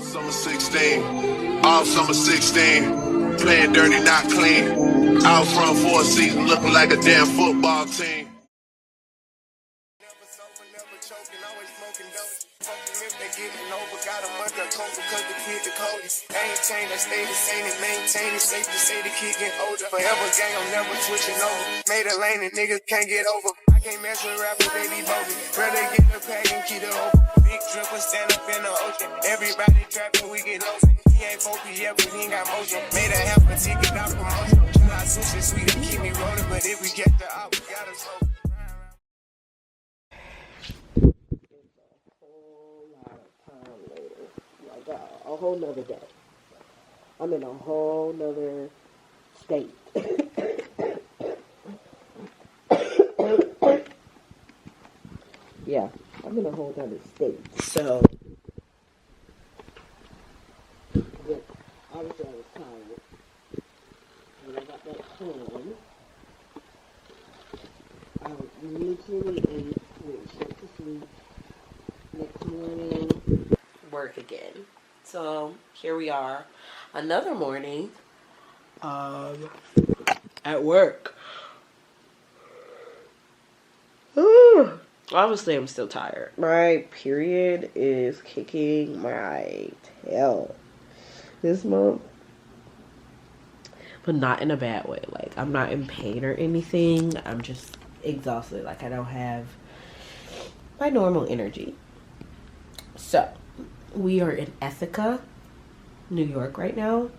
Summer 16, all summer 16, playing dirty, not clean. Out front for a season, looking like a damn football team. Never sober, never choking, always smoking dope. Fucking if they getting over, got a month of coke because the kid the coldest. Ain't changed, I stay the same and maintain it. Safe to say the kid getting older. Forever gang, I'm never switching over. Made a lane and niggas can't get over. I can't mess with rappers, they be bogus. Rather get the pack and keep it open. Big dripper stand up in the ocean. Everybody trapping, we get lost. He ain't focused yet, but he ain't got motion. Made a half a ticket out promotion. Not sushi sweet to keep me rolling, but if we get the out, we gotta slow. A whole nother day. I'm in a whole nother state. Yeah, I'm in a whole nother state. So, obviously I was tired. When I got back home, I literally ate, went straight to sleep. Next morning, work again. So here we are, another morning at work. Obviously, I'm still tired. My period is kicking my tail this month, but not in a bad way. Like, I'm not in pain or anything. I'm just exhausted. Like, I don't have my normal energy. So we are in Ithaca, New York right now,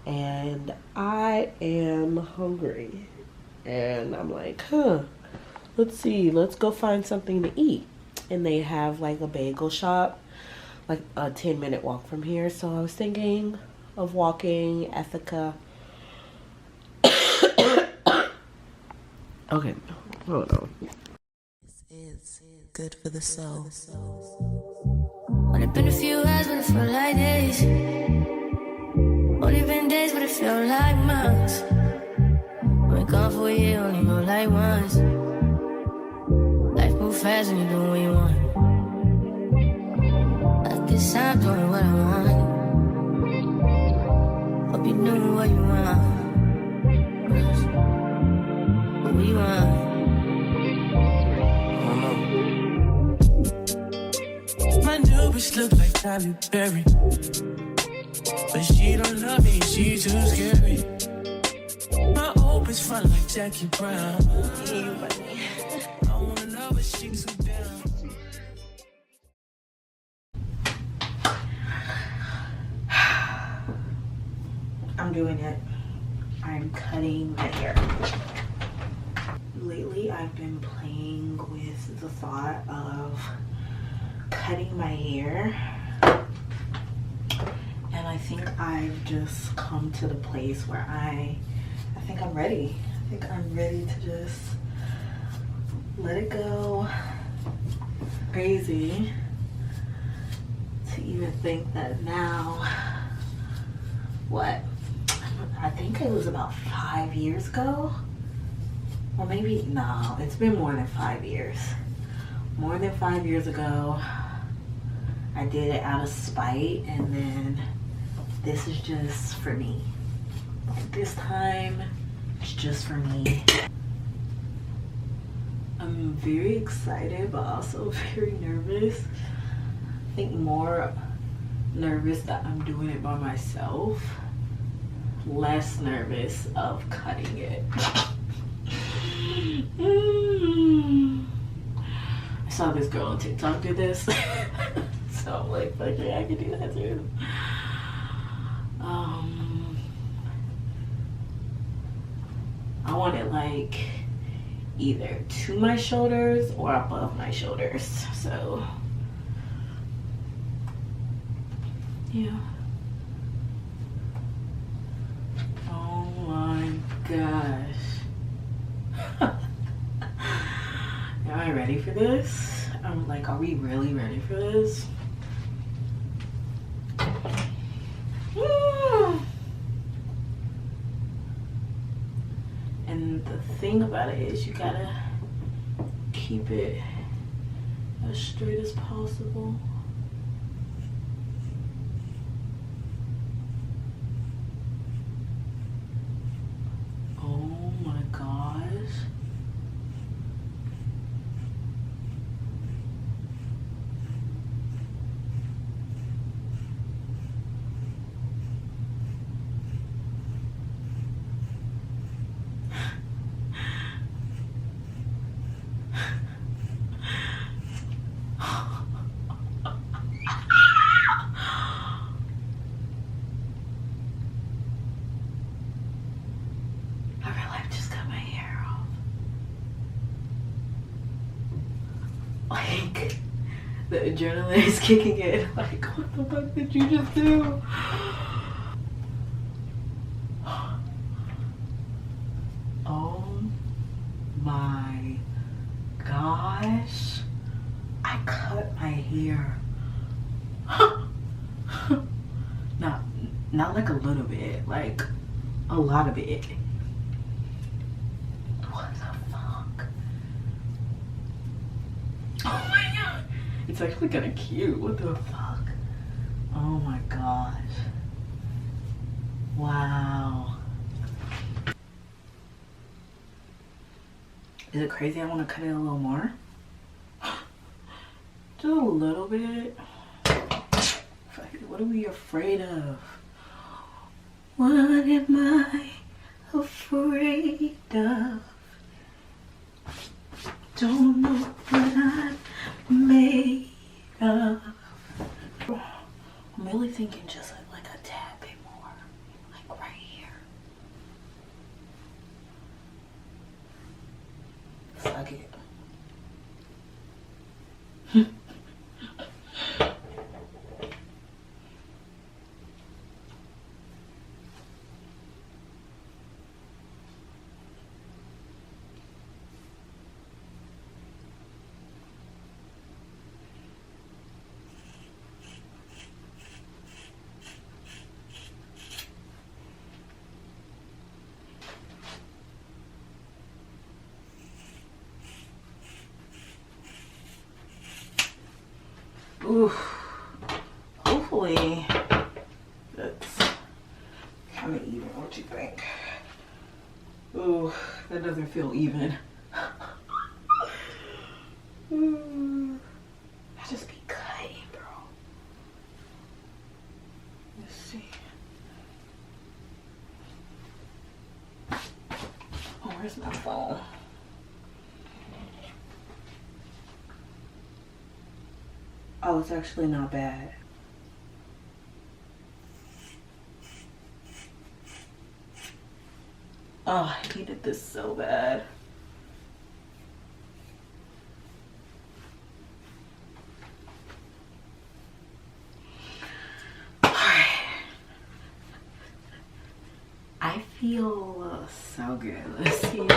and I am hungry, and I'm like, let's see, let's go find something to eat. And they have like a bagel shop, like a 10-minute walk from here, so I was thinking of walking Ithaca. Okay, hold on. This is good for the soul. Only been a few hours, but it felt like days. Only been days, but it felt like months. Been gone for a year, only go like once. Life move fast when you do what you want. I guess I'm doing what I want. Hope you're doing what you want. What we want. My new bitch look like Halle Berry, but she don't love me, she too scary. My old bitch fun like Jackie Brown. I wanna know, but she too down. I'm doing it. I'm cutting my hair. Lately, I've been playing with the thought of cutting my hair, and I think I've just come to the place where I think I'm ready. I think I'm ready to just let it go. Crazy to even think that now, what, I think it was about 5 years ago, or maybe, no, it's been more than 5 years. More than 5 years ago, I did it out of spite, and then this is just for me. Like, this time, it's just for me. I'm very excited, but also very nervous. I think more nervous that I'm doing it by myself, less nervous of cutting it. I saw this girl on TikTok do this. So I'm like, fuck yeah, I can do that too. I want it like either to my shoulders or above my shoulders. So yeah. Oh my gosh. Am I ready for this? I'm like, are we really ready for this? And the thing about it is you gotta keep it as straight as possible. The adrenaline is kicking in. Like, what the fuck did you just do? Oh my gosh. I cut my hair. Not like a little bit, like a lot of it. What the fuck? Oh my god. It's actually kind of cute. What the fuck? Oh my gosh. Wow. Is it crazy I want to cut it a little more? Just a little bit. What are we afraid of? What am I afraid of? Don't know what I'm made of. I'm really thinking just like a tad bit more. Like right here. Fuck it. Ooh, hopefully that's kind of even. What you think? Ooh, that doesn't feel even. I just be cutting, bro. Let's see. Oh, where's my phone? Oh, it's actually not bad. Oh, I needed this so bad. Alright. I feel so good. Let's see.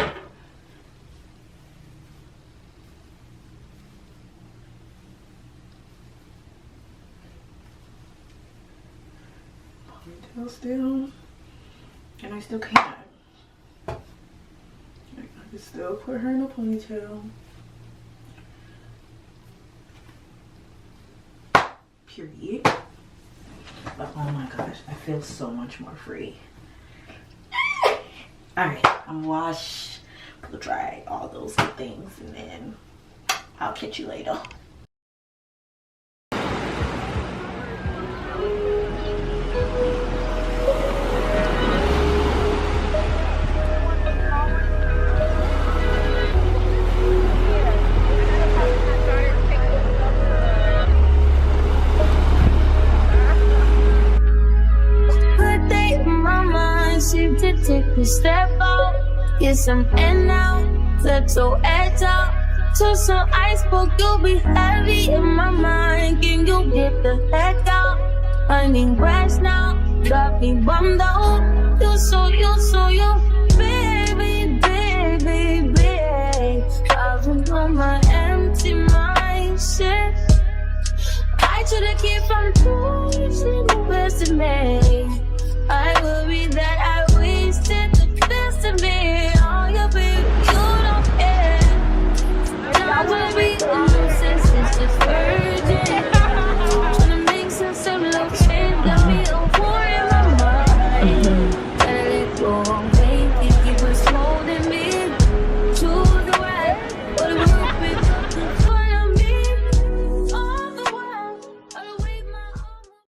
Still, and I still can. I can still put her in a ponytail. Period. But oh my gosh, I feel so much more free. Alright, I'm gonna wash, blow dry, all those good things, and then I'll catch you later. Take a step out, get some air now, let your edge out. To some iceberg, you'll be heavy in my mind. Can you get the heck out? I need rest now, got me bummed out. You so baby, baby, baby. I've been on my empty mind, shit. I try to keep from losing the best in me.